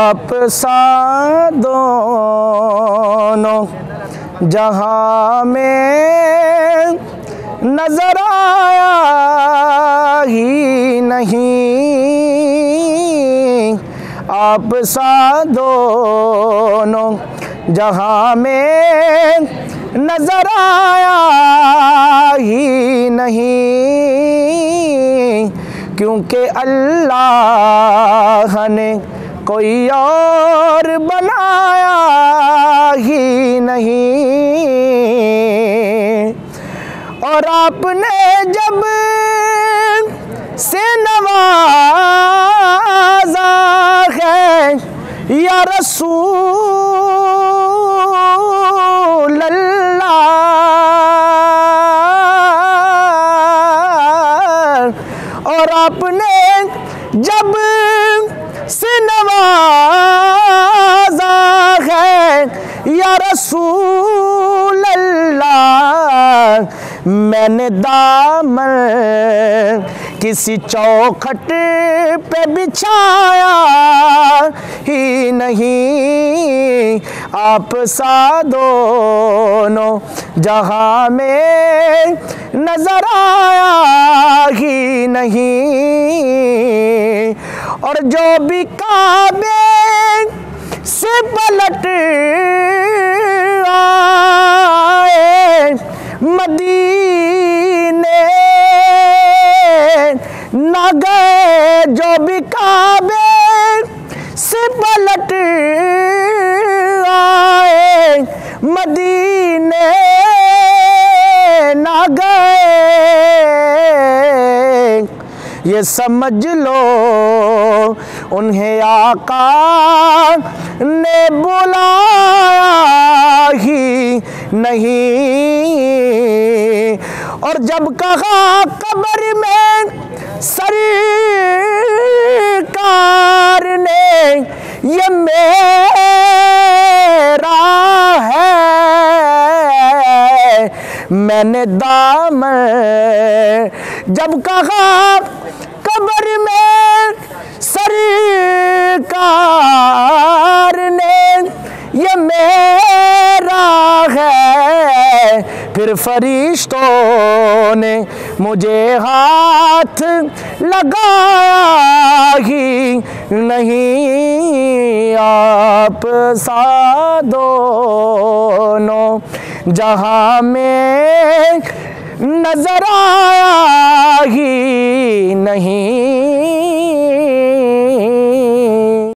आप सा दोनों जहां में नजर आया ही नहीं। आप सा दोनों जहां में नजर आया ही नहीं, क्योंकि अल्लाह ने कोई और बनाया ही नहीं। और आपने जब से नवाजा है या रसूल अल्लाह, और आपने जब से नवाजा है या रसूल अल्लाह, मैंने दामन किसी चौखट पे बिछाया ही नहीं। आप सा दोनों जहां में नजर आया ही नहीं। और जो भी काबे से पलट आए मदीने न गए, जो भी काबे से पलट आए मदीने न गए। ये समझ लो उन्हें आका ने बुलाया ही नहीं। और जब कहा कब्र में सरकार ने ये मेरा है, मैंने दामन जब कहा कब्र में सरकार ने ये मेरा है, फिर फरिश्तों ने मुझे हाथ लगाया ही नहीं। आप सा दोनों जहां में नजर आया ही नहीं।